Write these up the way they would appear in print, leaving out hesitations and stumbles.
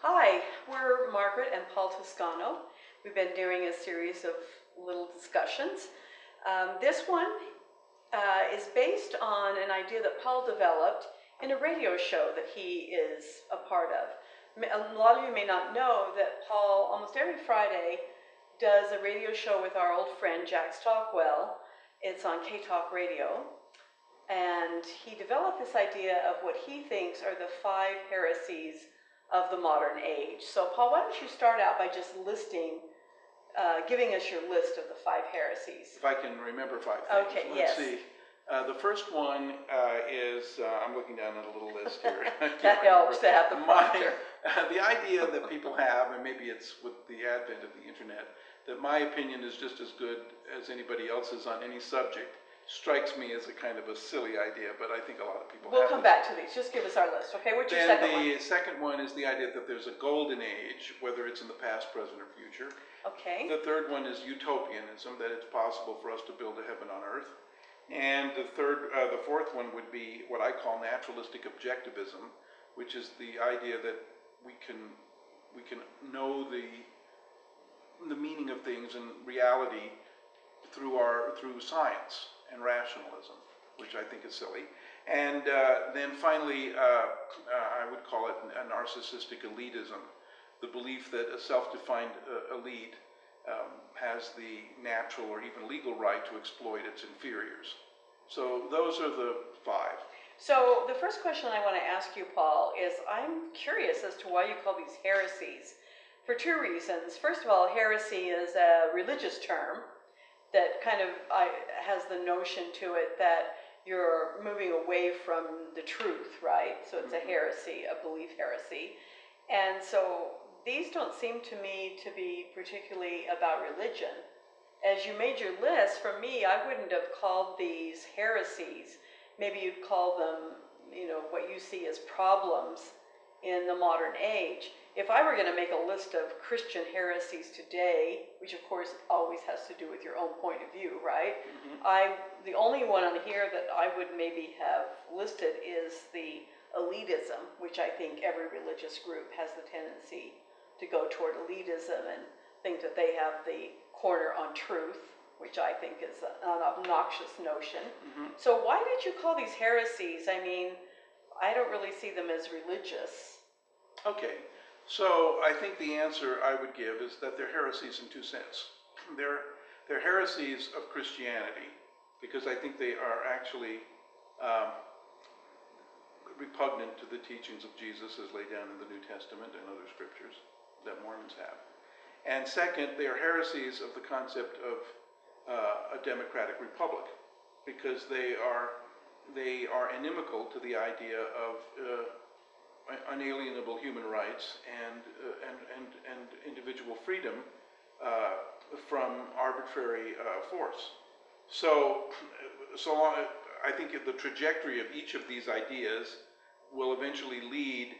Hi, we're Margaret and Paul Toscano. We've been doing a series of little discussions. This one is based on an idea that Paul developed in a radio show that he is a part of. A lot of you may not know that Paul, almost every Friday, does a radio show with our old friend Jack Stockwell. It's on K-Talk Radio. And he developed this idea of what he thinks are the 5 heresies of the modern age. So Paul, why don't you start out by just listing, giving us your list of the 5 heresies. If I can remember 5 things. Okay, Let's yes. see. The first one is, I'm looking down at a little list here. That helps to have the prompter. The idea that people have, and maybe it's with the advent of the internet, that my opinion is just as good as anybody else's on any subject, strikes me as a kind of a silly idea, but I think a lot of people We'll have come this. back to these. Just give us our list, okay? What's your Then second one? the second one is the idea that there's a golden age, whether it's in the past, present, or future. Okay. The third one is utopianism, that it's possible for us to build a heaven on earth. And the fourth one would be what I call naturalistic objectivism, which is the idea that we can know the meaning of things and reality through science and rationalism, which I think is silly. And then finally, I would call it a narcissistic elitism, the belief that a self-defined elite has the natural or even legal right to exploit its inferiors. So those are the 5. So the first question I want to ask you, Paul, is I'm curious as to why you call these heresies, for 2 reasons. First of all, heresy is a religious term that kind of has the notion to it that you're moving away from the truth, right? So it's a heresy, a belief heresy. And so these don't seem to me to be particularly about religion. As you made your list, for me, I wouldn't have called these heresies. Maybe you'd call them, what you see as problems in the modern age. If I were going to make a list of Christian heresies today, which of course always has to do with your own point of view, right? The only one on here that I would maybe have listed is the elitism, which I think every religious group has the tendency to go toward elitism and think that they have the corner on truth, which I think is an obnoxious notion. So why did you call these heresies? I mean, I don't really see them as religious. Okay, so I think the answer I would give is that they're heresies in 2 senses. They're heresies of Christianity, because I think they are actually repugnant to the teachings of Jesus as laid down in the New Testament and other scriptures that Mormons have. And second, they are heresies of the concept of a democratic republic, because they are inimical to the idea of unalienable human rights and individual freedom from arbitrary force. So I think the trajectory of each of these ideas will eventually lead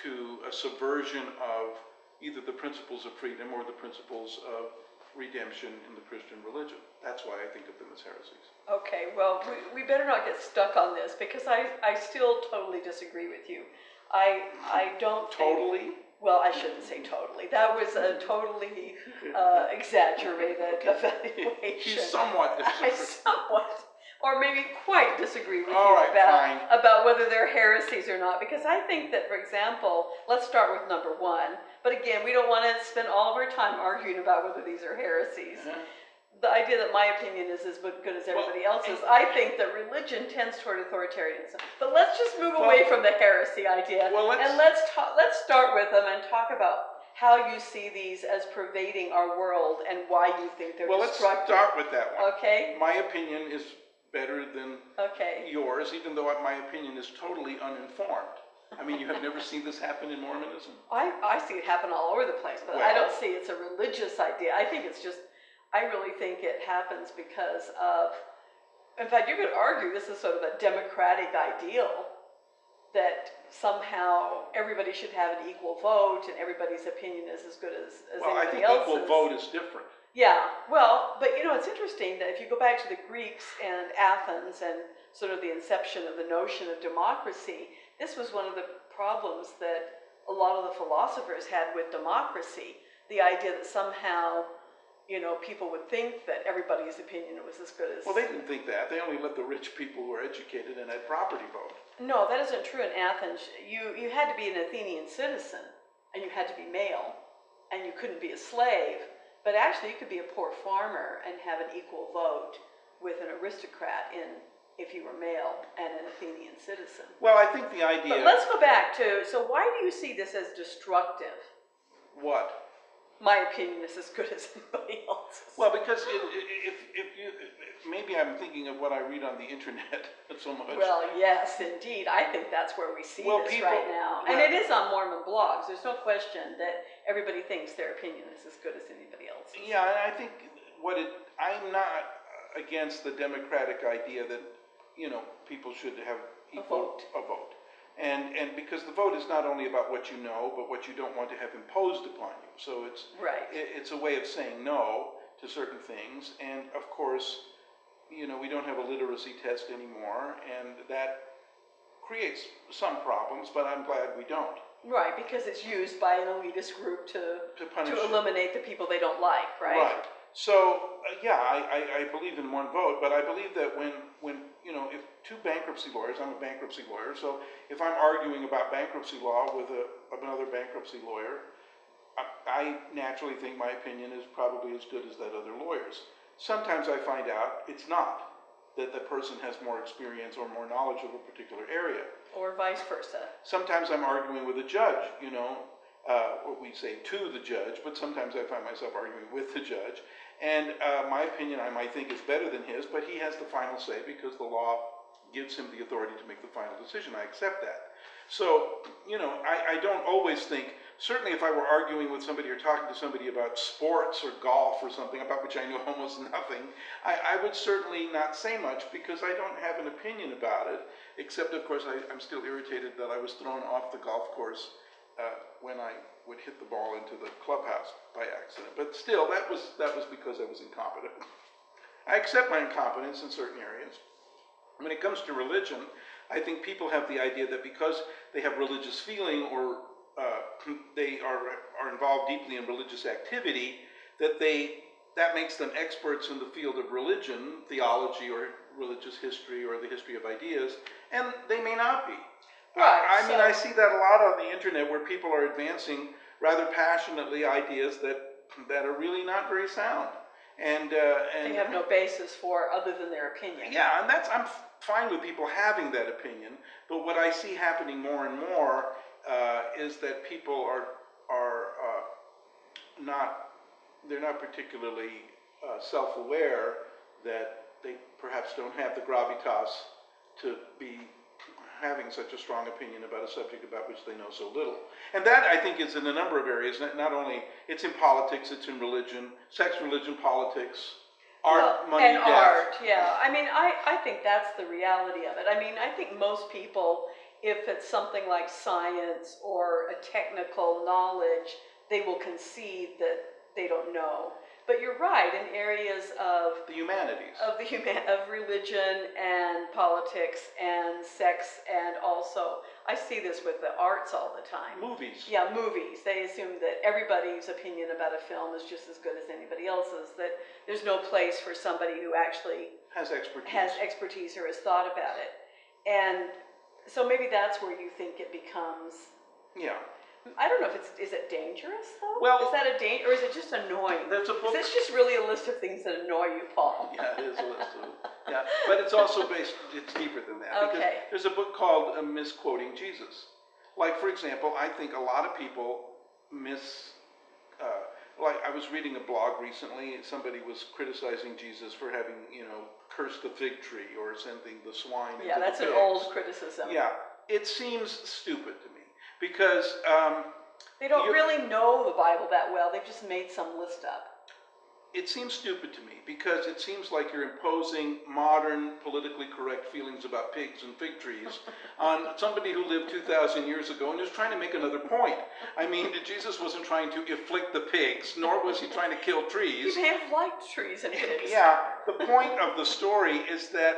to a subversion of either the principles of freedom or the principles of redemption in the Christian religion. That's why I think of them as heresies. Okay, well, we better not get stuck on this, because I still totally disagree with you. I don't think... Totally? Well, I shouldn't say totally. That was a totally exaggerated evaluation. You somewhat disagree. I somewhat, or maybe quite disagree with All you right, about whether they're heresies or not. Because I think that, for example, let's start with number 1. But again, we don't want to spend all of our time arguing about whether these are heresies. The idea that my opinion is as good as everybody else's, I think that religion tends toward authoritarianism. But let's just move away from the heresy idea, and let's start with them and talk about how you see these as pervading our world and why you think they're destructive. Let's start with that one. Okay. My opinion is better than yours, even though my opinion is totally uninformed. I mean, you have never seen this happen in Mormonism? I see it happen all over the place, but I don't see it's a religious idea. I think it's just... I really think it happens because of, in fact, you could argue this is sort of a democratic ideal, that somehow everybody should have an equal vote and everybody's opinion is as good as anybody else's. Well, I think equal vote is different. Yeah, well, but it's interesting that if you go back to the Greeks and Athens and sort of the inception of the notion of democracy, this was one of the problems that a lot of the philosophers had with democracy, the idea that somehow, people would think that everybody's opinion was as good as... Well, they didn't think that. They only let the rich people who were educated and had property vote. No, that isn't true in Athens. You had to be an Athenian citizen, and you had to be male, and you couldn't be a slave. But actually, you could be a poor farmer and have an equal vote with an aristocrat if you were male and an Athenian citizen. Well, I think the idea... But let's go back to, so why do you see this as destructive? What? My opinion is as good as anybody else's. Well, because maybe I'm thinking of what I read on the internet so much. Well, yes, indeed. I think that's where we see this right now. And it is on Mormon blogs. There's no question that everybody thinks their opinion is as good as anybody else's. Yeah, and I think I'm not against the democratic idea that, people should have a vote. And because the vote is not only about what you know, but what you don't want to have imposed upon you. So it's a way of saying no to certain things. And of course, we don't have a literacy test anymore, and that creates some problems, but I'm glad we don't. Right, because it's used by an elitist group to eliminate the people they don't like, right? Right. So, I believe in one vote, but I believe that when if two bankruptcy lawyers, I'm a bankruptcy lawyer, so if I'm arguing about bankruptcy law with another bankruptcy lawyer, I naturally think my opinion is probably as good as that other lawyer's. Sometimes I find out it's not, that the person has more experience or more knowledge of a particular area. Or vice versa. Sometimes I'm arguing with a judge, or we say to the judge, but sometimes I find myself arguing with the judge. And my opinion, I might think, is better than his, but he has the final say because the law gives him the authority to make the final decision. I accept that. So, I don't always think, certainly if I were arguing with somebody or talking to somebody about sports or golf or something about which I know almost nothing, I would certainly not say much because I don't have an opinion about it, except, of course, I'm still irritated that I was thrown off the golf course when I would hit the ball into the clubhouse by accident. But still, that was because I was incompetent. I accept my incompetence in certain areas. When it comes to religion, I think people have the idea that because they have religious feeling or they are involved deeply in religious activity, that makes them experts in the field of religion, theology or religious history or the history of ideas, and they may not be. Right, I mean, I see that a lot on the internet where people are advancing rather passionately ideas that are really not very sound. And they have no basis for other than their opinion. Yeah, and I'm fine with people having that opinion, but what I see happening more and more is that people they're not particularly self-aware that they perhaps don't have the gravitas to be having such a strong opinion about a subject about which they know so little. And that, I think, is in a number of areas. Not only, it's in politics, it's in religion, sex, religion, politics, art, money, and death. Art, yeah. I mean, I think that's the reality of it. I mean, I think most people, if it's something like science or a technical knowledge, they will concede that they don't know. But you're right, in areas of the humanities, of religion and politics and sex, and also I see this with the arts all the time. Movies. Yeah, movies. They assume that everybody's opinion about a film is just as good as anybody else's. That there's no place for somebody who actually has expertise or has thought about it. And so maybe that's where you think it becomes. Yeah. I don't know if is it dangerous though? Well, is that or is it just annoying? There's a book. Is this just really a list of things that annoy you, Paul? Yeah, it is a list of but it's also it's deeper than that. Okay. Because there's a book called Misquoting Jesus. Like, for example, I think a lot of people like I was reading a blog recently, somebody was criticizing Jesus for having, cursed the fig tree or sending the swine into the pigs. Yeah, that's an old criticism. Yeah, it seems stupid to me. Because they don't really know the Bible that well. They've just made some list up. It seems stupid to me because it seems like you're imposing modern, politically correct feelings about pigs and fig trees on somebody who lived 2,000 years ago and is trying to make another point. I mean, Jesus wasn't trying to afflict the pigs, nor was he trying to kill trees. He may have liked trees and pigs. Yeah, the point of the story is that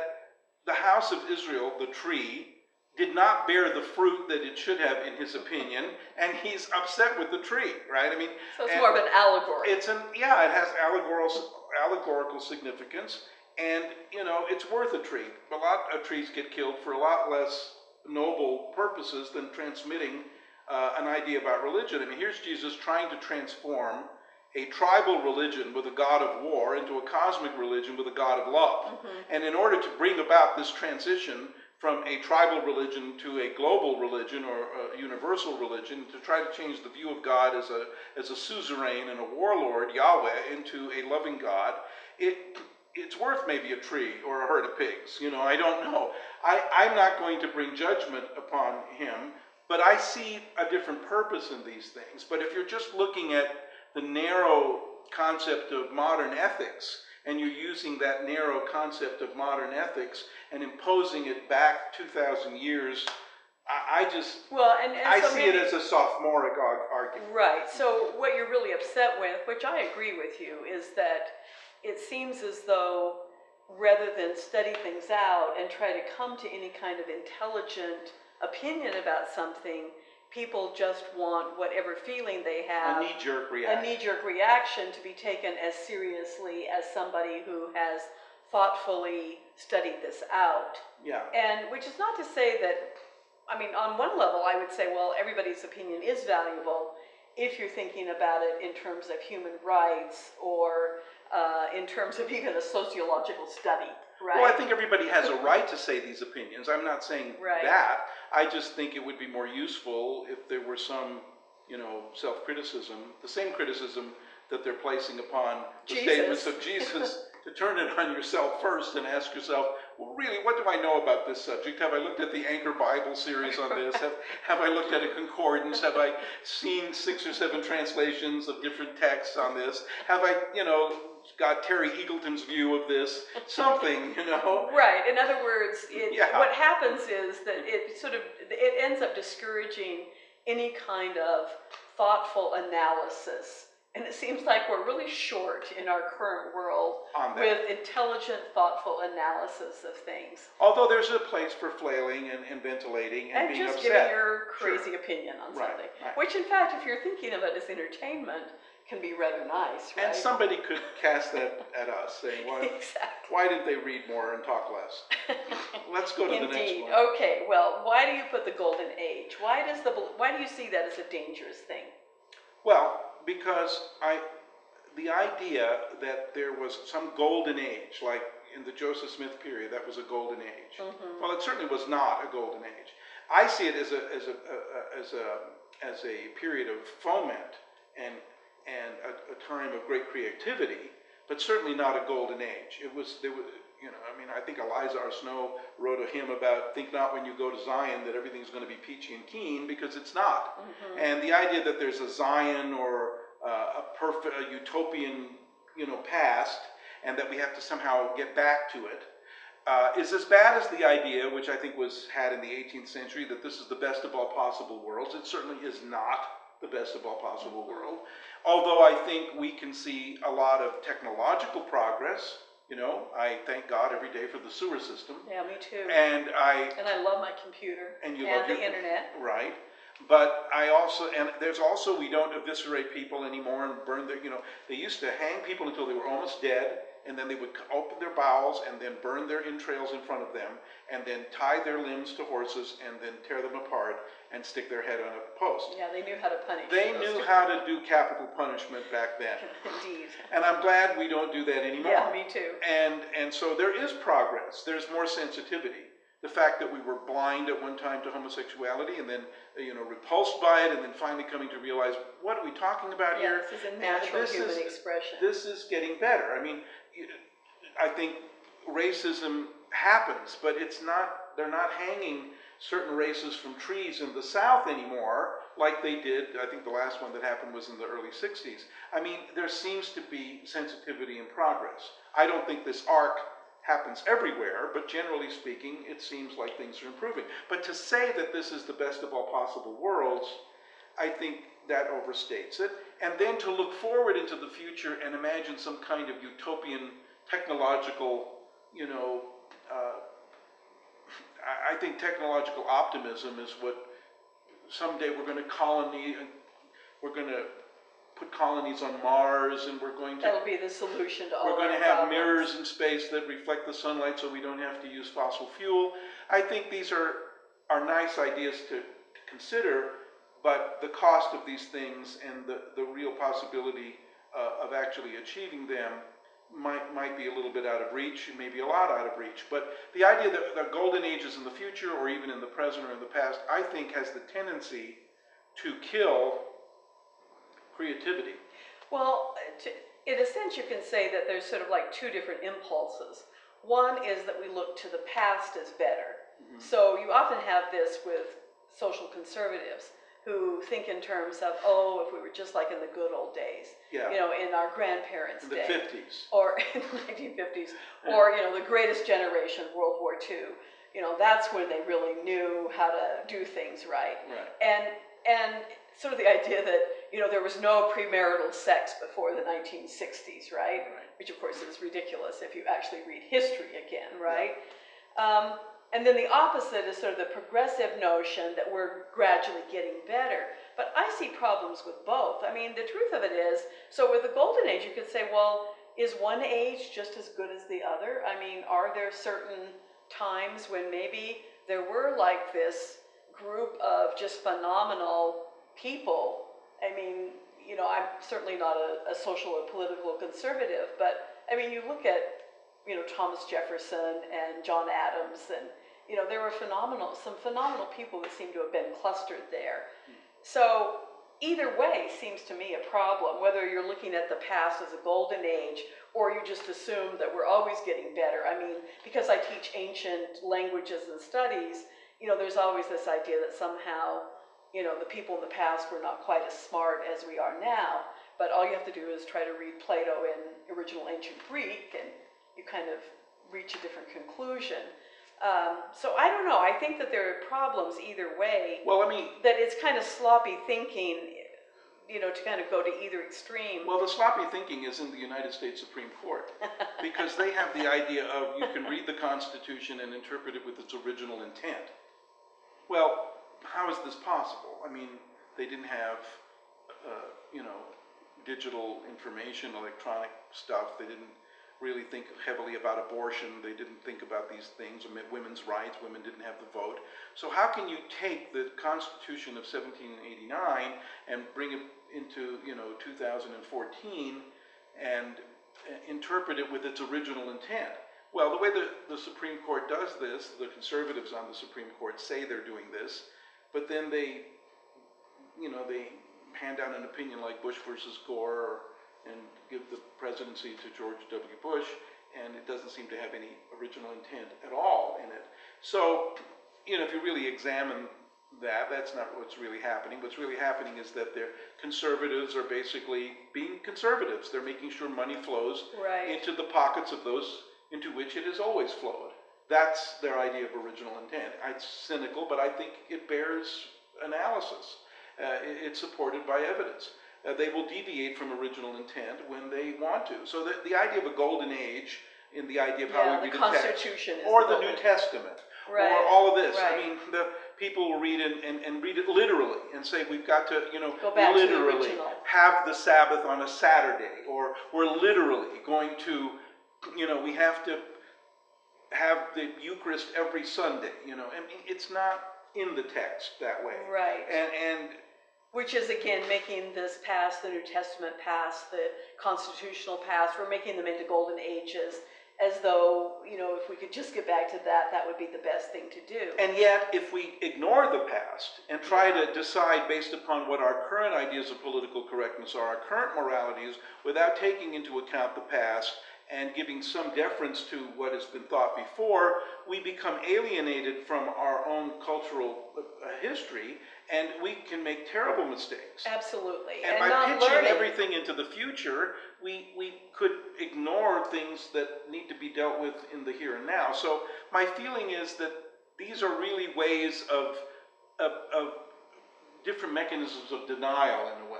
the house of Israel, the tree, did not bear the fruit that it should have, in his opinion, and he's upset with the tree, right? I mean, so it's more of an allegory. It has allegorical significance, and you know, it's worth a tree. A lot of trees get killed for a lot less noble purposes than transmitting an idea about religion. I mean, here's Jesus trying to transform a tribal religion with a god of war into a cosmic religion with a god of love. And in order to bring about this transition from a tribal religion to a global religion or a universal religion, to try to change the view of God as a suzerain and a warlord, Yahweh, into a loving God, it's worth maybe a tree or a herd of pigs. You know, I don't know. I'm not going to bring judgment upon him, but I see a different purpose in these things. But if you're just looking at the narrow concept of modern ethics, and you're using that narrow concept of modern ethics and imposing it back 2,000 years, I see it as a sophomoric argument. Right. So what you're really upset with, which I agree with you, is that it seems as though rather than study things out and try to come to any kind of intelligent opinion about something, people just want whatever feeling they have, a knee-jerk reaction to be taken as seriously as somebody who has thoughtfully studied this out. Yeah. And which is not to say that, I mean, on one level I would say, well, everybody's opinion is valuable if you're thinking about it in terms of human rights or in terms of even a sociological study. Right. Well, I think everybody has a right to say these opinions. I'm not saying that. I just think it would be more useful if there were some, you know, self-criticism, the same criticism that they're placing upon the statements of Jesus, to turn it on yourself first and ask yourself, well, really, what do I know about this subject? Have I looked at the Anchor Bible series on this? Have I looked at a concordance? Have I seen 6 or 7 translations of different texts on this? Have I, you know, got Terry Eagleton's view of this? Something, you know? Right. In other words, what happens is that it ends up discouraging any kind of thoughtful analysis. And it seems like we're really short in our current world with intelligent, thoughtful analysis of things. Although there's a place for flailing and ventilating and being just upset. giving your crazy opinion on something. Right. Which, in fact, if you're thinking of it as entertainment, can be rather nice, right? And somebody could cast that at us, saying, why didn't they read more and talk less? Let's go to the next one. Okay, well, why do you put the golden age? Why do you see that as a dangerous thing? Well, because the idea that there was some golden age, like in the Joseph Smith period, that was a golden age. Well, it certainly was not a golden age. I see it as a period of foment and a time of great creativity, but certainly not a golden age. There was, you know, I mean, I think Eliza R. Snow wrote a hymn about, think not when you go to Zion that everything's going to be peachy and keen, because it's not. And the idea that there's a Zion or a utopian, you know, past, and that we have to somehow get back to it, is as bad as the idea, which I think was had in the 18th century, that this is the best of all possible worlds. It certainly is not the best of all possible world. Although I think we can see a lot of technological progress. You know, I thank God every day for the sewer system. Yeah, me too. And I love my computer and the internet. Right. But there's also, we don't eviscerate people anymore and burn their, you know, they used to hang people until they were almost dead, and then they would open their bowels and then burn their entrails in front of them, and then tie their limbs to horses and then tear them apart and stick their head on a post. Yeah, they knew how to punish. They knew how to do capital punishment back then. Indeed. And I'm glad we don't do that anymore. Yeah, me too. And so there is progress. There's more sensitivity. The fact that we were blind at one time to homosexuality and then, you know, repulsed by it, and then finally coming to realize, what are we talking about here? This is a natural human expression. This is getting better. I mean, I think racism happens, but it's not, they're not hanging certain races from trees in the South anymore like they did. I think the last one that happened was in the early 60s. I mean, there seems to be sensitivity and progress. I don't think this arc happens everywhere, but generally speaking, it seems like things are improving. But to say that this is the best of all possible worlds, I think that overstates it. And then to look forward into the future and imagine some kind of utopian technological, you know, I think technological optimism is what someday we're going to put colonies on Mars, and That'll be the solution to all we're our going to have problems. mirrors in space that reflect the sunlight so we don't have to use fossil fuel. I think these are nice ideas to consider, but the cost of these things and the real possibility of actually achieving them might be a little bit out of reach, and maybe a lot out of reach. But the idea that the golden age is in the future, or even in the present or in the past, I think has the tendency to kill creativity. Well, in a sense, you can say that there's sort of like two different impulses. One is that we look to the past as better. Mm-hmm. So you often have this with social conservatives who think in terms of, oh, if we were just like in the good old days, yeah. You know, in our grandparents' day. In the 50s. Or in the 1950s, or, you know, the greatest generation, World War II. You know, that's when they really knew how to do things right. Right. And sort of the idea that, you know, there was no premarital sex before the 1960s, right? Which, of course, is ridiculous if you actually read history again, right? Yeah. And then the opposite is sort of the progressive notion that we're gradually getting better. But I see problems with both. I mean, the truth of it is, so with the Golden Age, you could say, well, is one age just as good as the other? I mean, are there certain times when maybe there were like this group of just phenomenal people? I mean, you know, I'm certainly not a social or political conservative, but I mean, you look at, you know, Thomas Jefferson and John Adams, and, you know, there were some phenomenal people that seem to have been clustered there. So either way seems to me a problem, whether you're looking at the past as a golden age or you just assume that we're always getting better. I mean, because I teach ancient languages and studies, you know, there's always this idea that somehow, you know, the people in the past were not quite as smart as we are now, but all you have to do is try to read Plato in original ancient Greek and you kind of reach a different conclusion. So I don't know. I think that there are problems either way. Well, I mean, that it's kind of sloppy thinking, you know, to kind of go to either extreme. Well, the sloppy thinking is in the United States Supreme Court because they have the idea of you can read the Constitution and interpret it with its original intent. Well, how is this possible? I mean, they didn't have, you know, digital information, electronic stuff. They didn't really think heavily about abortion. They didn't think about these things, women's rights. Women didn't have the vote. So how can you take the Constitution of 1789 and bring it into, you know, 2014 and interpret it with its original intent? Well, the way the Supreme Court does this, the conservatives on the Supreme Court say they're doing this, but then they, you know, they hand down an opinion like Bush versus Gore, and give the presidency to George W. Bush, and it doesn't seem to have any original intent at all in it. So, you know, if you really examine that, that's not what's really happening. What's really happening is that their conservatives are basically being conservatives. They're making sure money flows into the pockets of those into which it has always flowed. That's their idea of original intent. It's cynical, but I think it bears analysis. It's supported by evidence. They will deviate from original intent when they want to. So the idea of a golden age in the idea of how we read the Constitution or the New Testament or all of this. I mean, the people will read it and read it literally and say we've got to, you know, literally have the Sabbath on a Saturday, or we're literally going to, you know, we have to have the Eucharist every Sunday. You know, I mean, it's not in the text that way. Right. And which is, again, making this past, the New Testament past, the constitutional past, we're making them into golden ages, as though, you know, if we could just get back to that, that would be the best thing to do. And yet, if we ignore the past and try to decide based upon what our current ideas of political correctness are, our current moralities, without taking into account the past and giving some deference to what has been thought before, we become alienated from our own cultural history, and we can make terrible mistakes. Absolutely. And by pitching everything into the future, we could ignore things that need to be dealt with in the here and now. So my feeling is that these are really ways of different mechanisms of denial in a way.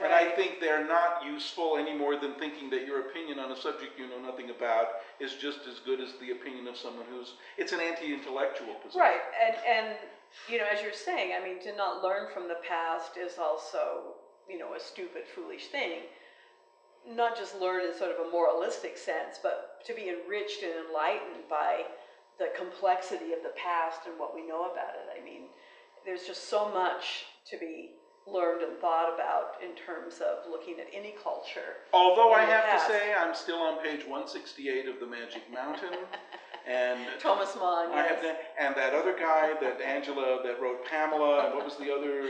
And I think they're not useful any more than thinking that your opinion on a subject you know nothing about is just as good as the opinion of someone it's an anti-intellectual position. Right, and you know, as you're saying, I mean, to not learn from the past is also, you know, a stupid, foolish thing. Not just learn in sort of a moralistic sense, but to be enriched and enlightened by the complexity of the past and what we know about it. I mean, there's just so much to be learned and thought about in terms of looking at any culture. Although I have to say, I'm still on page 168 of The Magic Mountain. And Thomas Mann, yes. And that other guy, that Angela, that wrote Pamela, and what was the other?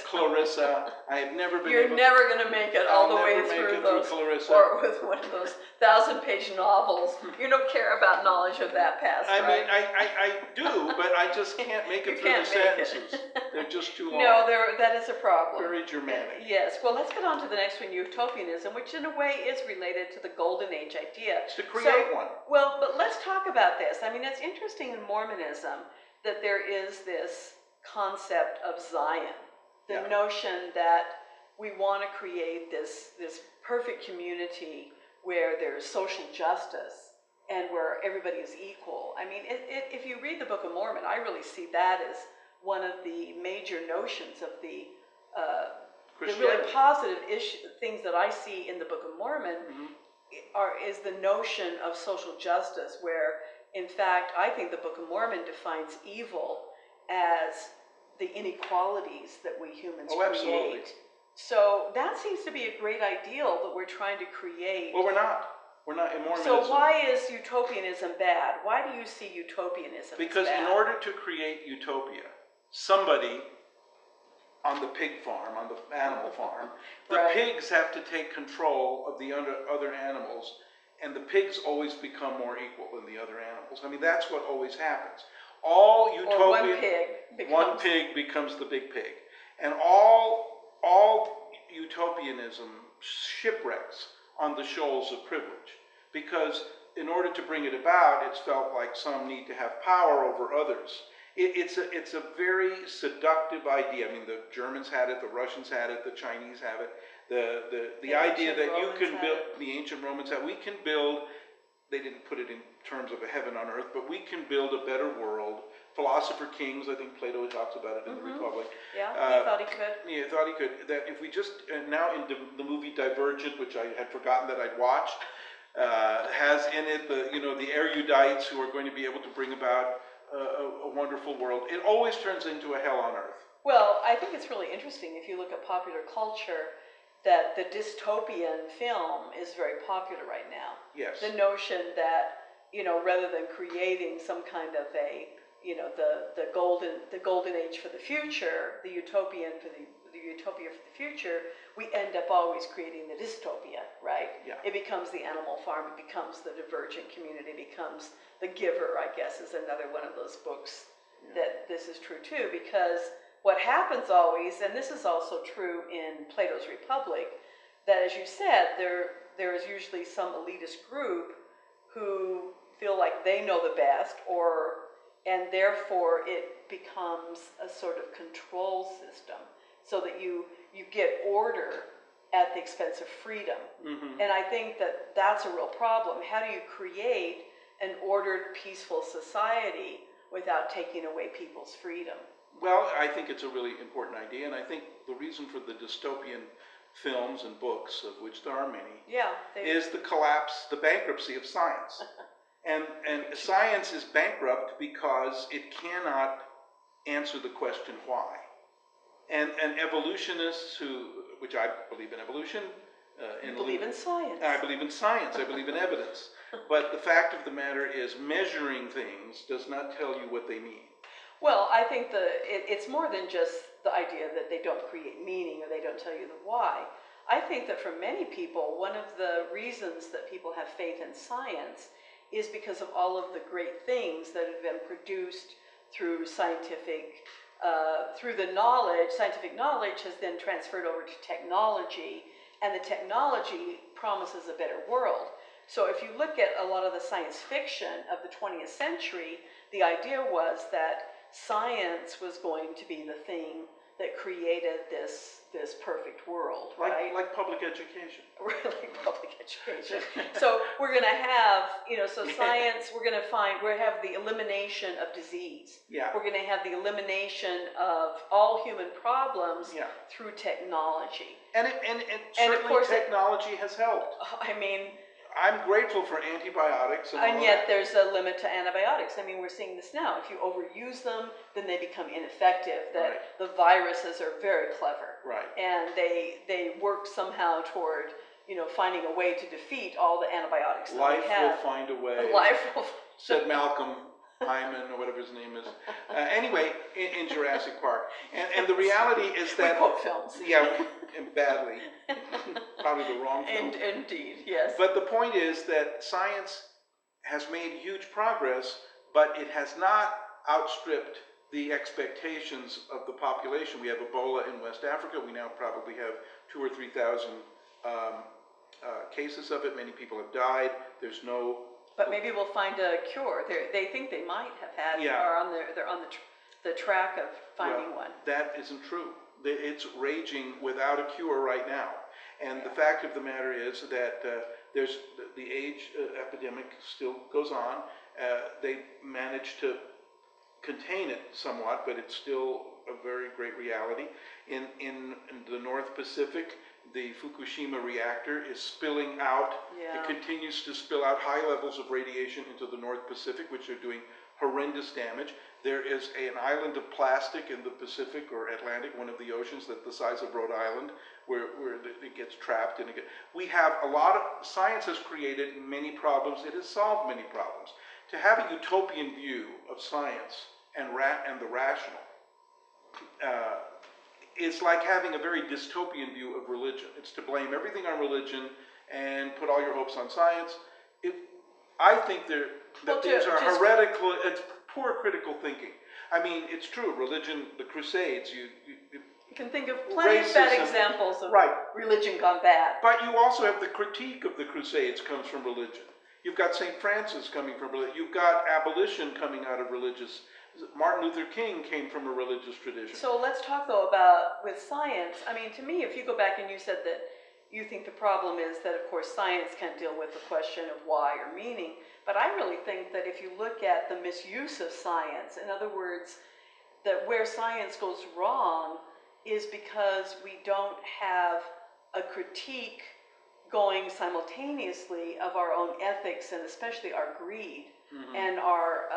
Clarissa. I have never been You're never going to make it all the way through those, Clarissa. or with one of those 1,000-page novels. You don't care about knowledge of that past, I right? mean, I do, but I just can't make it through the sentences. They're just too long. No, that is a problem. Very Germanic. Yes. Well, let's get on to the next one, utopianism, which in a way is related to the Golden Age idea. It's to create one. Well, but let's talk about this. I mean, it's interesting in Mormonism that there is this concept of Zion, the notion that we want to create this perfect community where there's social justice and where everybody is equal. I mean, if you read the Book of Mormon, I really see that as one of the major notions of the really positive things that I see in the Book of Mormon is the notion of social justice, where, in fact, I think the Book of Mormon defines evil as the inequalities that we humans create. Absolutely. So that seems to be a great ideal that we're trying to create. Well, we're not. We're not in Mormonism. So why is utopianism bad? Why do you see utopianism Because as bad? in order to create utopia, somebody on the pig farm, on the animal farm, the pigs have to take control of the other animals, and the pigs always become more equal than the other animals. I mean, that's what always happens. All utopia, one pig becomes the big pig, and all utopianism shipwrecks on the shoals of privilege, because in order to bring it about, it's felt like some need to have power over others. It's a very seductive idea. I mean, the Germans had it, the Russians had it, the Chinese have it. The idea that you can build, the ancient Romans had, we can build, they didn't put it in terms of a heaven on earth, but we can build a better world. Philosopher kings, I think Plato talks about it in the Republic. Yeah, he thought he could. Yeah, he thought he could. That if we just, now in the movie Divergent, which I had forgotten that I'd watched, has in it the erudites who are going to be able to bring about a wonderful world. It always turns into a hell on earth. Well, I think it's really interesting if you look at popular culture that the dystopian film is very popular right now. Yes. The notion that, rather than creating some kind of a, the golden age for the future, the utopia for the future, we end up always creating the dystopia, right? Yeah. It becomes the animal farm, it becomes the divergent community, it becomes the giver, I guess, is another one of those books that this is true too, because what happens always, and this is also true in Plato's Republic, that as you said, there is usually some elitist group who feel like they know the best, and therefore it becomes a sort of control system, so that you get order at the expense of freedom. And I think that that's a real problem. How do you create an ordered, peaceful society without taking away people's freedom? Well, I think it's a really important idea, and I think the reason for the dystopian films and books, of which there are many, is the collapse, the bankruptcy of science. And science is bankrupt because it cannot answer the question why. And evolutionists which I believe in evolution. You believe in science. I believe in science, I believe in evidence. But the fact of the matter is measuring things does not tell you what they mean. Well, I think it's more than just the idea that they don't create meaning or they don't tell you the why. I think that for many people, one of the reasons that people have faith in science is because of all of the great things that have been produced through scientific knowledge. Scientific knowledge has then transferred over to technology, and the technology promises a better world. So if you look at a lot of the science fiction of the 20th century, the idea was that science was going to be the thing that created this perfect world, right? Like public education. Really, public education. So we're going to have, so science, we're going to have the elimination of disease. Yeah. We're going to have the elimination of all human problems through technology. And certainly of course technology has helped. I mean, I'm grateful for antibiotics. And yet there's a limit to antibiotics. I mean, we're seeing this now. If you overuse them, then they become ineffective. That the viruses are very clever. Right. And they work somehow toward, finding a way to defeat all the antibiotics that Life we have. will find a way. Life will said Malcolm Hyman, or whatever his name is. Anyway, in Jurassic Park. And the reality is that... We quote films. Yeah, badly. Probably the wrong film. Indeed, yes. But the point is that science has made huge progress, but it has not outstripped the expectations of the population. We have Ebola in West Africa. We now probably have 2,000 or 3,000 cases of it. Many people have died. There's no... But maybe we'll find a cure. They think they might have had, they're on the track of finding one. That isn't true. It's raging without a cure right now. And the fact of the matter is that there's the AIDS epidemic still goes on. They managed to contain it somewhat, but it's still a very great reality. In the North Pacific, the Fukushima reactor is spilling out. Yeah. It continues to spill out high levels of radiation into the North Pacific, which are doing horrendous damage. There is an island of plastic in the Pacific or Atlantic, one of the oceans that's the size of Rhode Island, where it gets trapped. We have a lot of, science has created many problems. It has solved many problems. To have a utopian view of science and the rational, it's like having a very dystopian view of religion. It's to blame everything on religion and put all your hopes on science. I think these are heretical, it's poor critical thinking. I mean, it's true, religion, the Crusades, you can think of plenty of bad examples of religion gone bad. But you also have the critique of the Crusades comes from religion. You've got St. Francis coming from religion. You've got abolition coming out of religious. Martin Luther King came from a religious tradition. So let's talk, though, about with science. I mean, to me, if you go back and you said that you think the problem is that, of course, science can't deal with the question of why or meaning. But I really think that if you look at the misuse of science, in other words, that where science goes wrong is because we don't have a critique going simultaneously of our own ethics and especially our greed and our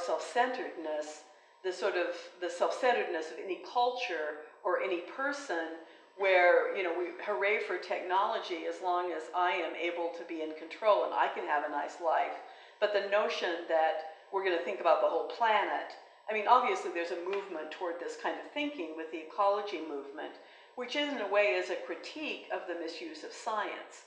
self-centeredness, the self-centeredness of any culture or any person, where we hooray for technology as long as I am able to be in control and I can have a nice life. But the notion that we're going to think about the whole planet, I mean, obviously there's a movement toward this kind of thinking with the ecology movement, which in a way is a critique of the misuse of science,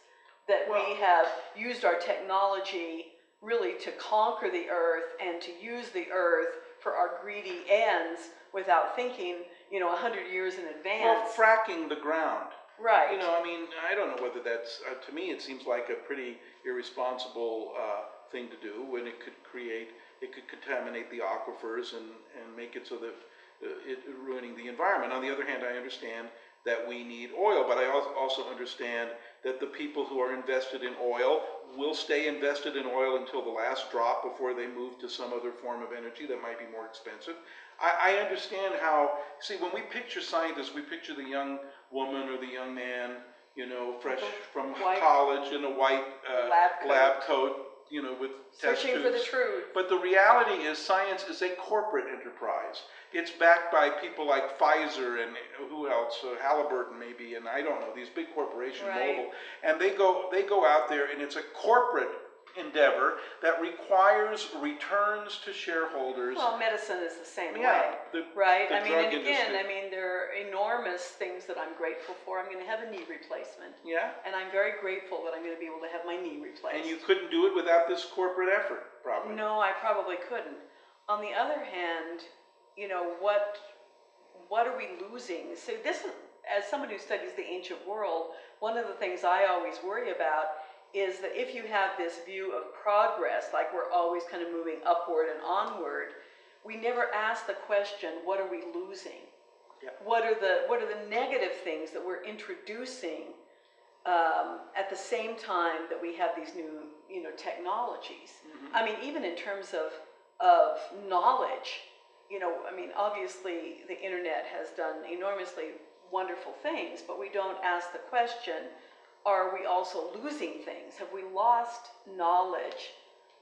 that we have used our technology really to conquer the earth and to use the earth for our greedy ends without thinking 100 years in advance. Well, fracking the ground. Right. I mean, I don't know whether that's, to me it seems like a pretty irresponsible thing to do when it could contaminate the aquifers and make it so that ruining the environment. On the other hand, I understand that we need oil, but I also understand that the people who are invested in oil will stay invested in oil until the last drop before they move to some other form of energy that might be more expensive. I understand how, see, when we picture scientists, we picture the young woman or the young man, fresh from college in a white lab coat, with test searching tubes. For the truth. But the reality is science is a corporate enterprise. It's backed by people like Pfizer and who else, Halliburton maybe, and I don't know, these big corporations, Mobil. And they go out there, and it's a corporate endeavor that requires returns to shareholders. Well, medicine is the same way, right? I mean, and again, there are enormous things that I'm grateful for. I'm going to have a knee replacement. Yeah. And I'm very grateful that I'm going to be able to have my knee replaced. And you couldn't do it without this corporate effort, probably. No, I probably couldn't. On the other hand, what are we losing? So this, as someone who studies the ancient world, one of the things I always worry about is that if you have this view of progress, like we're always kind of moving upward and onward, we never ask the question, what are we losing? Yeah. What are the negative things that we're introducing at the same time that we have these new, technologies? Mm-hmm. I mean, even in terms of knowledge, I mean, obviously the internet has done enormously wonderful things, but we don't ask the question, are we also losing things? Have we lost knowledge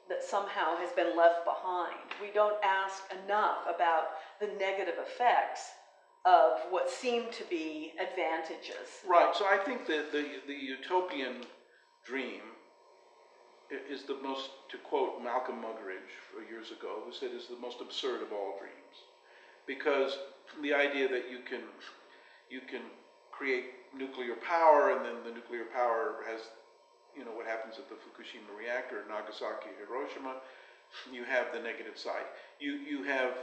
that somehow has been left behind? We don't ask enough about the negative effects of what seem to be advantages. Right, so I think that the utopian dream is the most, to quote Malcolm Muggeridge years ago, who said is the most absurd of all dreams. Because the idea that you can create nuclear power, and then the nuclear power has, what happens at the Fukushima reactor, Nagasaki, Hiroshima, you have the negative side. You have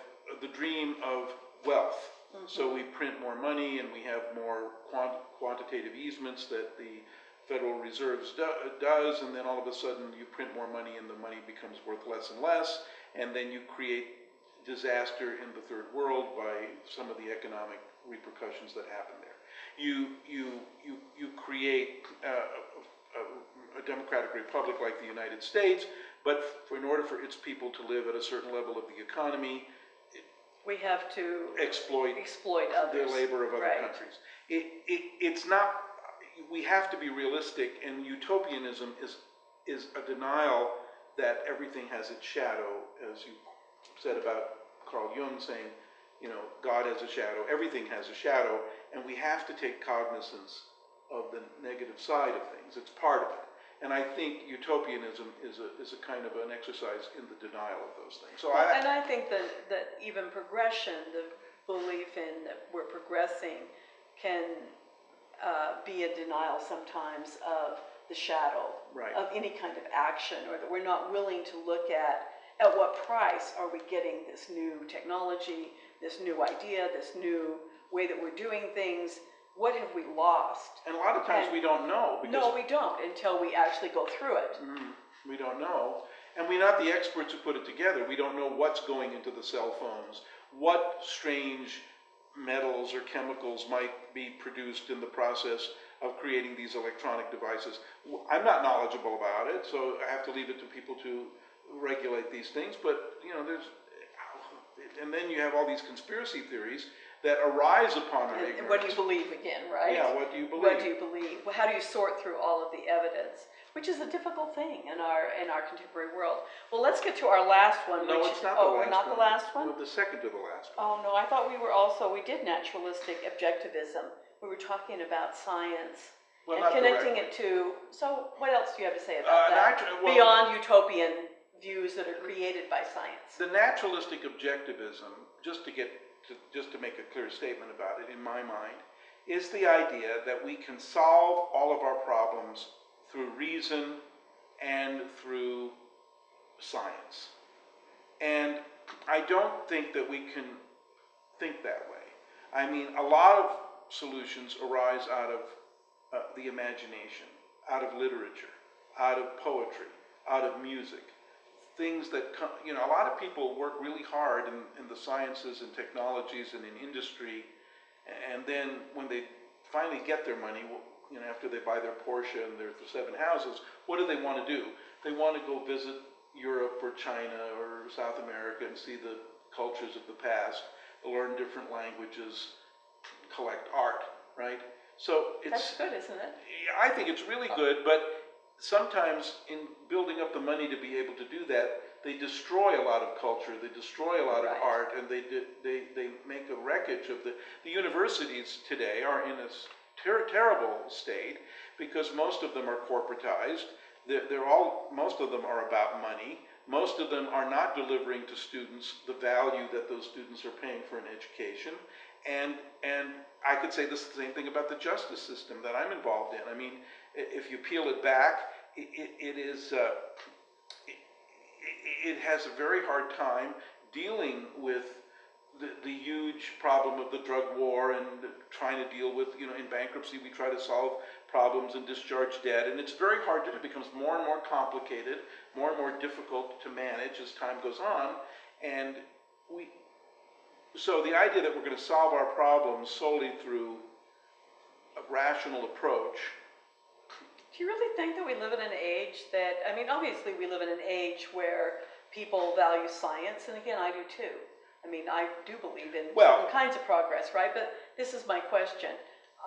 the dream of wealth. Mm-hmm. So we print more money and we have more quantitative easements that the Federal Reserve does, and then all of a sudden you print more money and the money becomes worth less and less, and then you create disaster in the third world by some of the economic repercussions that happen there. You create a democratic republic like the United States, but in order for its people to live at a certain level of the economy, we have to exploit others. The labor of other right. countries. It's not. We have to be realistic, and utopianism is a denial that everything has its shadow, as you said about Carl Jung saying, God has a shadow, everything has a shadow, and we have to take cognizance of the negative side of things. It's part of it. And I think utopianism is a kind of an exercise in the denial of those things. So I think that even progression, the belief in that we're progressing, can be a denial sometimes of the shadow right. of any kind of action, or that we're not willing to look at what price are we getting this new technology, this new idea, this new way that we're doing things. What have we lost? And a lot of times we don't know. No, we don't until we actually go through it. We don't know. And we're not the experts who put it together. We don't know what's going into the cell phones, what strange metals or chemicals might be produced in the process of creating these electronic devices. I'm not knowledgeable about it, so I have to leave it to people to regulate these things. But, and then you have all these conspiracy theories that arise upon our ignorance. What do you believe again, right? Yeah, what do you believe? What do you believe? Well, how do you sort through all of the evidence? Which is a difficult thing in our contemporary world. Well, let's get to our last one. No, which, it's not the last one. We're not the last one? No, the second to the last one. Oh, no, I thought we did naturalistic objectivism. We were talking about science and connecting it to, so what else do you have to say about that? Beyond utopian views that are created by science. The naturalistic objectivism, just to make a clear statement about it in my mind, is the idea that we can solve all of our problems through reason and through science. And I don't think that we can think that way. I mean, a lot of solutions arise out of the imagination, out of literature, out of poetry, out of music. Things that come, a lot of people work really hard in the sciences and technologies and in industry, and then when they finally get their money, after they buy their Porsche and their 7 houses, what do they want to do? They want to go visit Europe or China or South America and see the cultures of the past, learn different languages, collect art, right? So that's good, isn't it? I think it's really good, but sometimes in building up the money to be able to do that, they destroy a lot of culture, they destroy a lot of art, and they make a wreckage of the universities today are in a terrible state because most of them are corporatized. Most of them are about money. Most of them are not delivering to students the value that those students are paying for an education. And I could say the same thing about the justice system that I'm involved in. I mean, if you peel it back, it has a very hard time dealing with the huge problem of the drug war and trying to deal with, in bankruptcy we try to solve problems and discharge debt, and it's very hard to do. It becomes more and more complicated, more and more difficult to manage as time goes on, and So the idea that we're going to solve our problems solely through a rational approach. Do you really think that we live in an age that, I mean, obviously we live in an age where people value science, and again, I do too. I mean, I do believe in certain kinds of progress, right? But this is my question.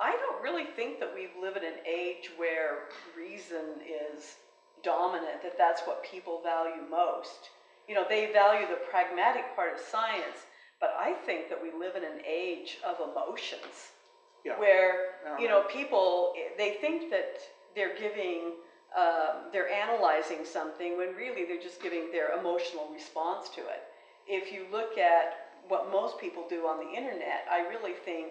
I don't really think that we live in an age where reason is dominant, that that's what people value most. You know, they value the pragmatic part of science, but I think that we live in an age of emotions, where, you know, people, they think that they're giving, they're analyzing something when really they're just giving their emotional response to it. If you look at what most people do on the internet, I really think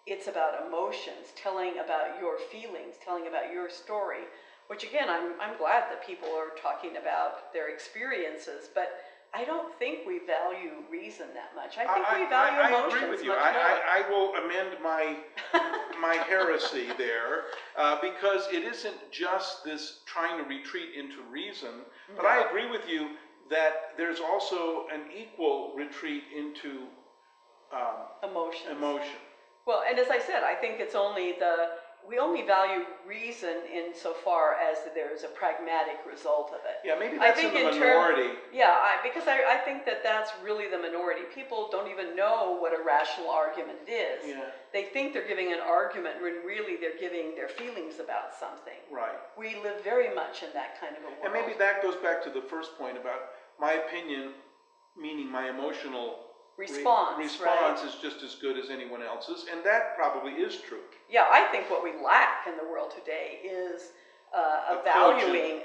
it's about emotions, telling about your feelings, telling about your story, which again, I'm glad that people are talking about their experiences, but I don't think we value reason that much. I think we value emotions I agree with you. much more. I will amend my heresy there, because it isn't just this trying to retreat into reason, but I agree with you that there's also an equal retreat into emotion. Well, and as I said, I think it's only we only value reason insofar as there's a pragmatic result of it. Yeah, maybe that's in the minority. Because I think that that's really the minority. People don't even know what a rational argument is. Yeah. They think they're giving an argument when really they're giving their feelings about something. Right. We live very much in that kind of a world. And maybe that goes back to the first point about my opinion, meaning my emotional response right? is just as good as anyone else's, and that probably is true. Yeah, I think what we lack in the world today is a valuing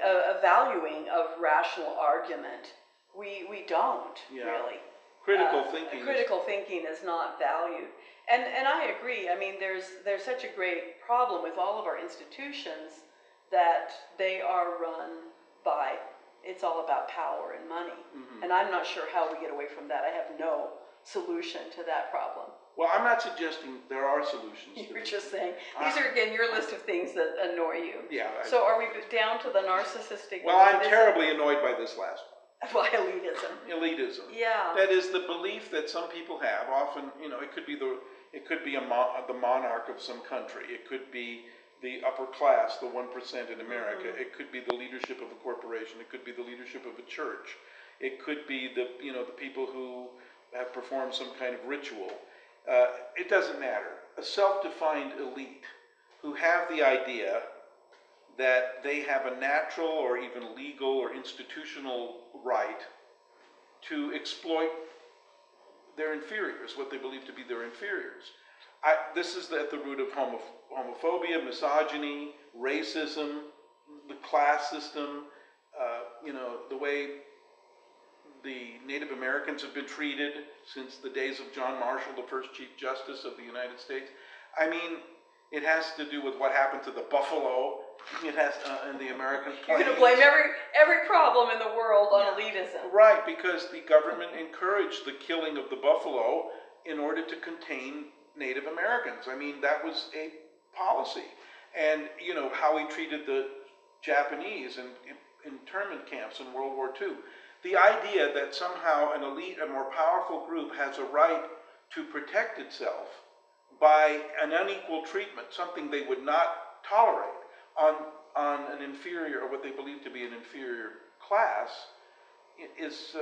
of rational argument. We don't really. Critical thinking. Critical thinking is not valued, and I agree. I mean, there's such a great problem with all of our institutions that they are run by. It's all about power and money, and I'm not sure how we get away from that. I have no solution to that problem. Well, I'm not suggesting there are solutions. You're just saying, these are, again, your list of things that annoy you. Yeah. So are we down to the narcissistic? Well, I'm terribly annoyed by this last one. Well, elitism. Elitism. Yeah. That is the belief that some people have. Often, you know, it could be the monarch of some country. It could be the upper class, the 1% in America. It could be the leadership of a corporation. It could be the leadership of a church. It could be the people who have performed some kind of ritual. It doesn't matter. A self-defined elite who have the idea that they have a natural or even legal or institutional right to exploit their inferiors, what they believe to be their inferiors. This is at the root of homophobia, misogyny, racism, the class system, the way the Native Americans have been treated since the days of John Marshall, the first Chief Justice of the United States. I mean, it has to do with what happened to the buffalo. It has in the American plains. You're going to blame every problem in the world on elitism. Right, because the government encouraged the killing of the buffalo in order to contain Native Americans. I mean, that was a policy. And, how we treated the Japanese in internment camps in World War II. The idea that somehow an elite, a more powerful group, has a right to protect itself by an unequal treatment, something they would not tolerate on an inferior, or what they believe to be an inferior class, is...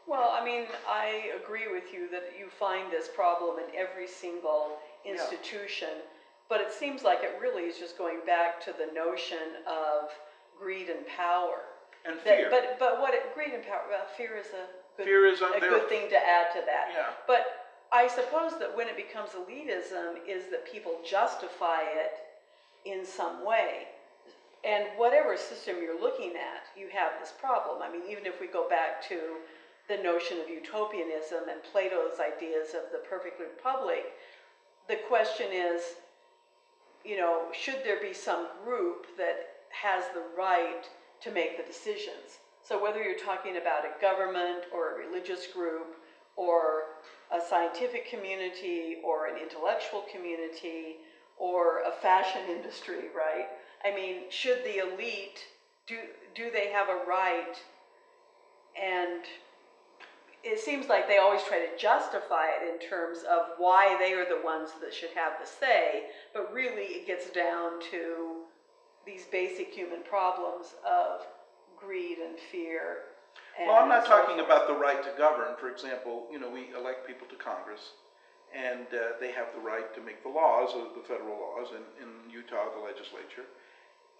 Well, I mean, I agree with you that you find this problem in every single institution, but it seems like it really is just going back to the notion of greed and power. And fear. But greed and power, well, fear is a good thing to add to that. Yeah. But I suppose that when it becomes elitism is that people justify it in some way. And whatever system you're looking at, you have this problem. I mean, even if we go back to the notion of utopianism and Plato's ideas of the perfect republic, the question is, should there be some group that has the right to make the decisions? So whether you're talking about a government or a religious group or a scientific community or an intellectual community or a fashion industry, right? I mean, should the elite, do they have a right, and it seems like they always try to justify it in terms of why they are the ones that should have the say, but really it gets down to these basic human problems of greed and fear. Well, I'm not talking about the right to govern. For example, we elect people to Congress, and they have the right to make the laws, the federal laws, in Utah, the legislature.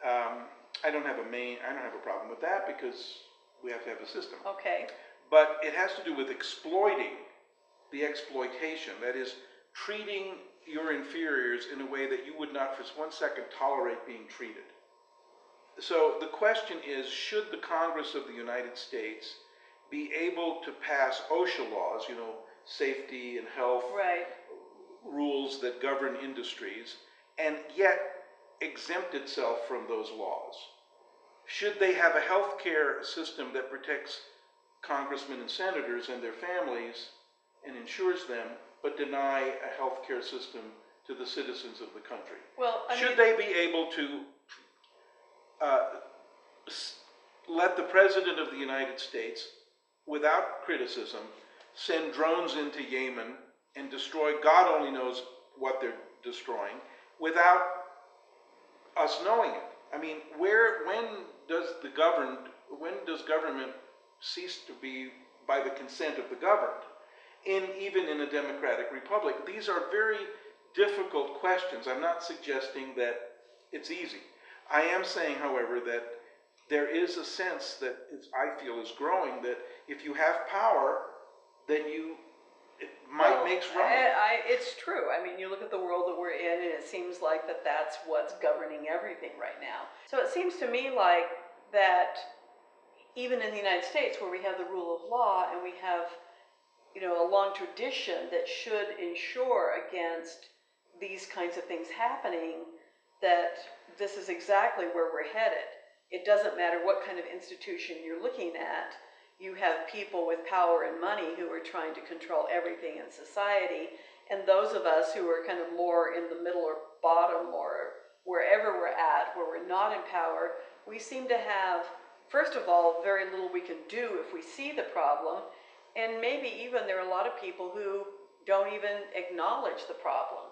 I don't have a problem with that because we have to have a system. Okay. But it has to do with exploiting the exploitation. That is, treating your inferiors in a way that you would not for 1 second tolerate being treated. So the question is, should the Congress of the United States be able to pass OSHA laws, safety and health rules that govern industries, and yet exempt itself from those laws? Should they have a health care system that protects congressmen and senators and their families and insures them, but deny a health care system to the citizens of the country? Well, should they be able to let the President of the United States, without criticism, send drones into Yemen and destroy, God only knows what they're destroying, without us knowing it? I mean, when does government cease to be by the consent of the governed? Even in a democratic republic, these are very difficult questions. I'm not suggesting that it's easy. I am saying, however, that there is a sense that I feel is growing that if you have power, then it might make wrong. It's true. I mean, you look at the world that we're in, and it seems like that's what's governing everything right now. So it seems to me like that even in the United States, where we have the rule of law and we have, a long tradition that should ensure against these kinds of things happening, that this is exactly where we're headed. It doesn't matter what kind of institution you're looking at. You have people with power and money who are trying to control everything in society, and those of us who are kind of more in the middle or bottom or wherever we're at, where we're not in power, we seem to have, first of all, very little we can do if we see the problem, and maybe even there are a lot of people who don't even acknowledge the problem.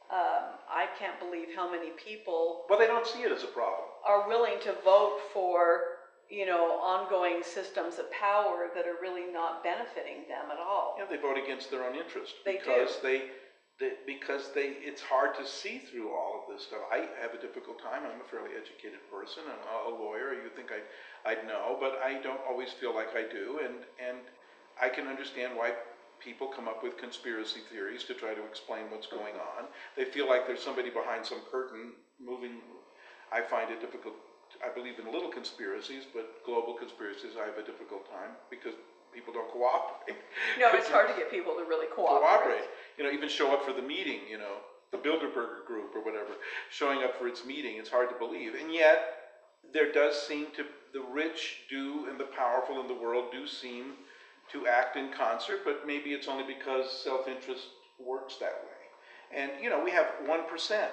I can't believe how many people... Well, they don't see it as a problem. ...are willing to vote for, ongoing systems of power that are really not benefiting them at all. Yeah, they vote against their own interest. Because it's hard to see through all of this stuff. I have a difficult time. I'm a fairly educated person. I'm a lawyer. You think I'd know, but I don't always feel like I do. And I can understand why people come up with conspiracy theories to try to explain what's going on. They feel like there's somebody behind some curtain moving. I find it difficult. I believe in little conspiracies, but global conspiracies I have a difficult time because people don't cooperate. No, it's hard to get people to really cooperate. Even show up for the meeting, the Bilderberger group or whatever, showing up for its meeting, it's hard to believe. And yet, there does seem to, the rich and the powerful in the world do seem to act in concert, but maybe it's only because self-interest works that way. And, we have 1%.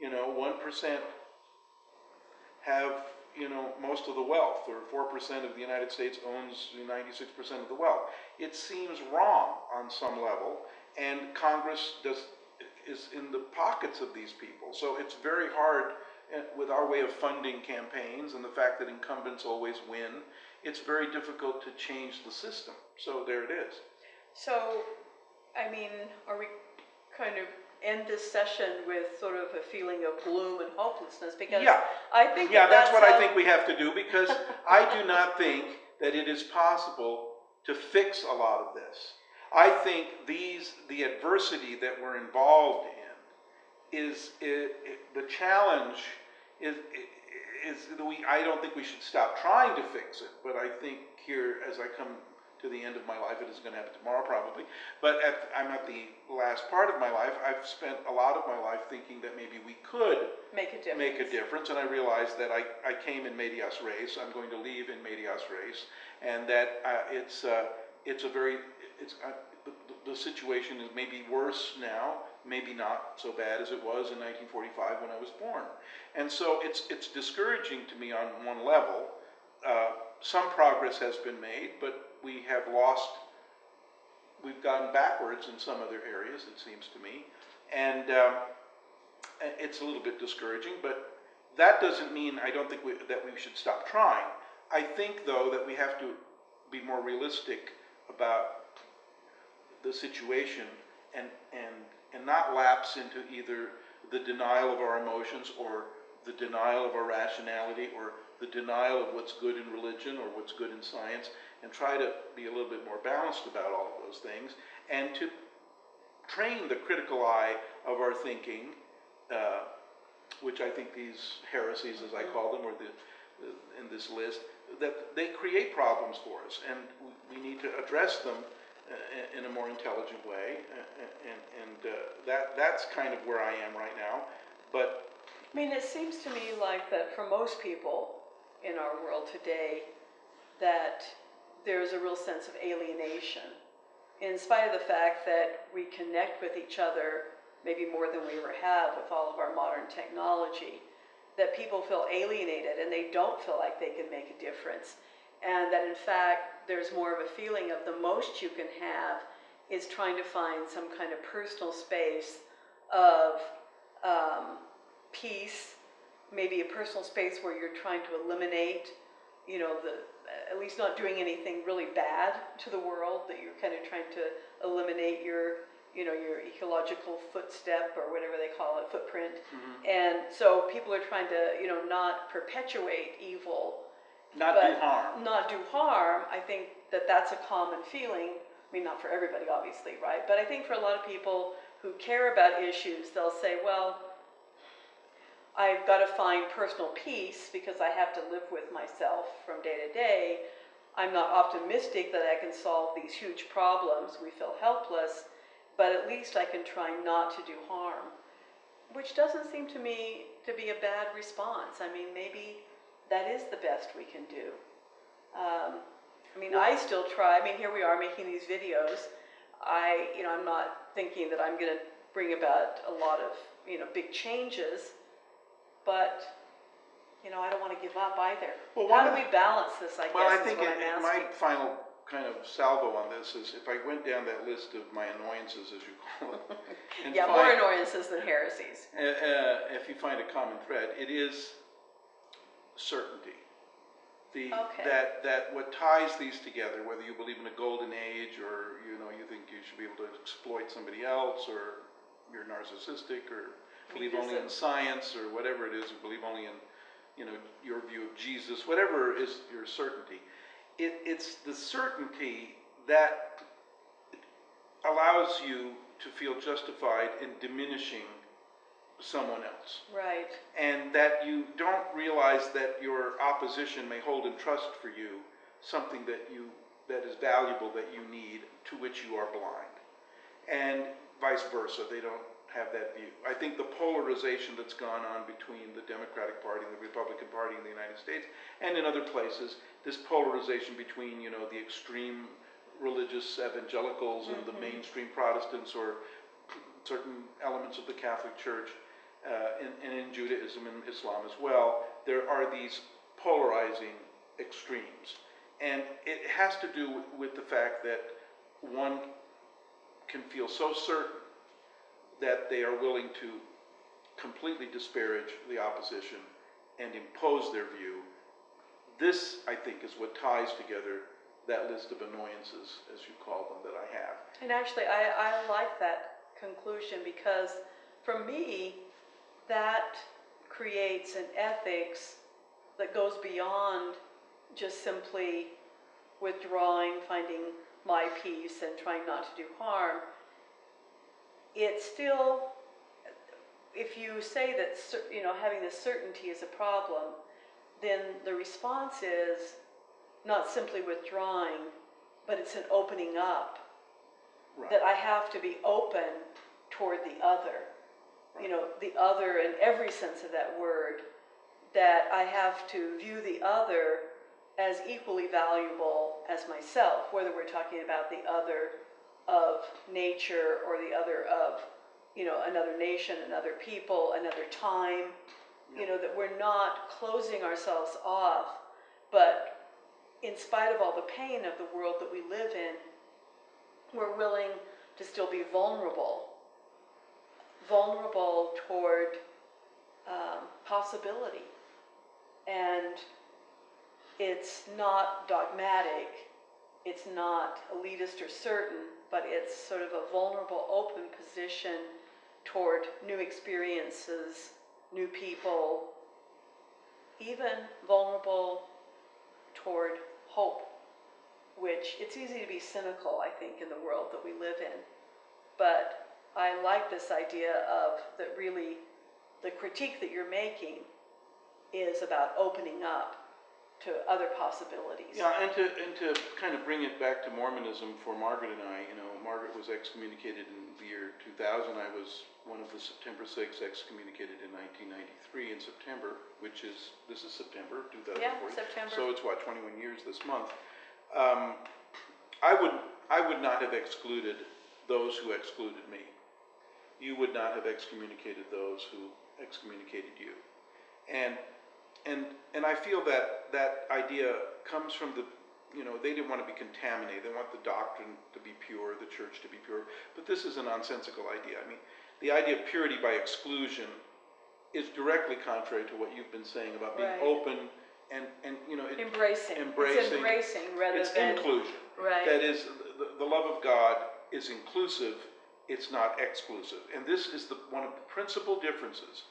1% have, most of the wealth, or 4% of the United States owns 96% of the wealth. It seems wrong on some level, and Congress is in the pockets of these people. So it's very hard, with our way of funding campaigns and the fact that incumbents always win, it's very difficult to change the system. So there it is. So, are we kind of end this session with sort of a feeling of gloom and hopelessness? Because I think that's what I think we have to do, because I do not think that it is possible to fix a lot of this. I think the adversity that we're involved in the challenge is I don't think we should stop trying to fix it, but I think here, as I come to the end of my life, it is going to happen tomorrow probably, but I'm at the last part of my life. I've spent a lot of my life thinking that maybe we could make a difference, and I realized that I came in medias res. I'm going to leave in medias res, and that the situation is maybe worse now, maybe not so bad as it was in 1945 when I was born. And so it's discouraging to me on one level. Some progress has been made, but we have lost we've gone backwards in some other areas, it seems to me, and it's a little bit discouraging, but that doesn't mean I don't think that we should stop trying. I think, though, that we have to be more realistic about the situation and not lapse into either the denial of our emotions or the denial of our rationality or the denial of what's good in religion or what's good in science, and try to be a little bit more balanced about all of those things, and to train the critical eye of our thinking, which I think these heresies, as I call them, or in this list, that they create problems for us, and we need to address them in a more intelligent way, and that's kind of where I am right now. But I mean, it seems to me like that for most people in our world today, that there's a real sense of alienation, in spite of the fact that we connect with each other maybe more than we ever have with all of our modern technology, that people feel alienated and they don't feel like they can make a difference. And that in fact, there's more of a feeling of the most you can have is trying to find some kind of personal space of peace, maybe a personal space where you're trying to eliminate, you know, at least not doing anything really bad to the world, that you're kind of trying to eliminate your, you know, your ecological footstep or whatever they call it, footprint. Mm-hmm. And so people are trying to, you know, not perpetuate evil. Not do harm. I think that that's a common feeling. I mean, not for everybody, obviously, right? But I think for a lot of people who care about issues, they'll say, well, I've got to find personal peace because I have to live with myself from day to day. I'm not optimistic that I can solve these huge problems. We feel helpless, but at least I can try not to do harm, which doesn't seem to me to be a bad response. I mean, maybe that is the best we can do. I mean, I still try. I mean, here we are making these videos. I'm not thinking that I'm going to bring about a lot of, you know, big changes, but, you know, I don't want to give up either. Well, how do we balance this, I guess, is what I'm asking. My final kind of salvo on this is if I went down that list of my annoyances, as you call it. And yeah, more annoyances than heresies. If you find a common thread, it is certainty. That what ties these together, whether you believe in a golden age or, you know, you think you should be able to exploit somebody else, or you're narcissistic, or believe only in science, or whatever it is, or believe only in, you know, your view of Jesus, whatever is your certainty. It's the certainty that allows you to feel justified in diminishing someone else. Right. And that you don't realize that your opposition may hold in trust for you something that is valuable, that you need, to which you are blind. And vice versa, they don't have that view. I think the polarization that's gone on between the Democratic Party and the Republican Party in the United States and in other places, this polarization between, you know, the extreme religious evangelicals and the mainstream Protestants, or certain elements of the Catholic Church, and in Judaism and Islam as well, there are these polarizing extremes. And it has to do with the fact that one can feel so certain that they are willing to completely disparage the opposition and impose their view. This, I think, is what ties together that list of annoyances, as you call them, that I have. And actually, I like that conclusion, because for me, that creates an ethics that goes beyond just simply withdrawing, finding my peace, and trying not to do harm. It's still, if you say that, you know, having this certainty is a problem, then the response is not simply withdrawing, but it's an opening up. Right. That I have to be open toward the other. Right. You know, the other in every sense of that word, that I have to view the other as equally valuable as myself, whether we're talking about the other of nature or the other of, you know, another nation, another people, another time. You know, that we're not closing ourselves off, but in spite of all the pain of the world that we live in, we're willing to still be vulnerable toward possibility. And it's not dogmatic, it's not elitist or certain, but it's sort of a vulnerable, open position toward new experiences, new people, even vulnerable toward hope, which it's easy to be cynical, I think, in the world that we live in. But I like this idea of that really the critique that you're making is about opening up to other possibilities. Yeah, and to kind of bring it back to Mormonism for Margaret and I, Margaret was excommunicated in the year 2000. I was one of the September 6 excommunicated in 1993 in September, this is September 2040. Yeah, September. So it's 21 years this month. I would not have excluded those who excluded me. You would not have excommunicated those who excommunicated you. And I feel that idea comes from they didn't want to be contaminated. They want the doctrine to be pure, the church to be pure. But this is a nonsensical idea. I mean, the idea of purity by exclusion is directly contrary to what you've been saying about being open and embracing. It's embracing rather than inclusion. Right. That is, the love of God is inclusive. It's not exclusive. And this is one of the principal differences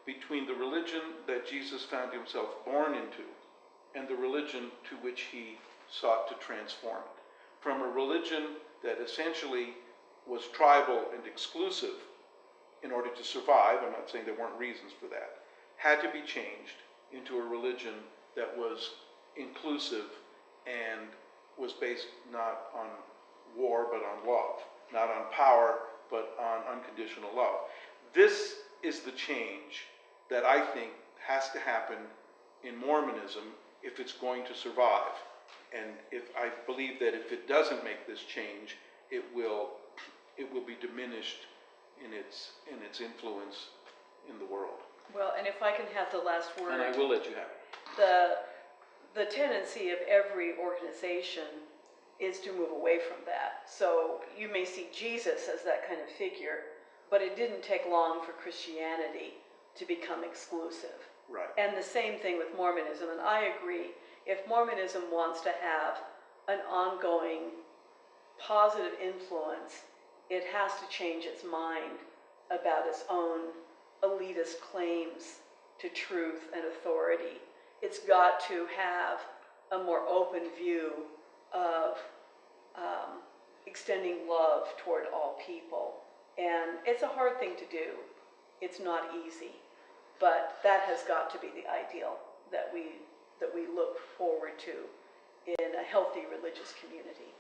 between the religion that Jesus found himself born into and the religion to which he sought to transform it. From a religion that essentially was tribal and exclusive in order to survive, I'm not saying there weren't reasons for that, had to be changed into a religion that was inclusive and was based not on war but on love, not on power but on unconditional love. This is the change that I think has to happen in Mormonism if it's going to survive. And I believe that if it doesn't make this change, it will be diminished in its influence in the world. Well, and if I can have the last word. And I will let you have it. The tendency of every organization is to move away from that. So you may see Jesus as that kind of figure, but it didn't take long for Christianity to become exclusive. Right. And the same thing with Mormonism. And I agree, if Mormonism wants to have an ongoing positive influence, it has to change its mind about its own elitist claims to truth and authority. It's got to have a more open view of extending love toward all people. And it's a hard thing to do. It's not easy. But that has got to be the ideal that we look forward to in a healthy religious community.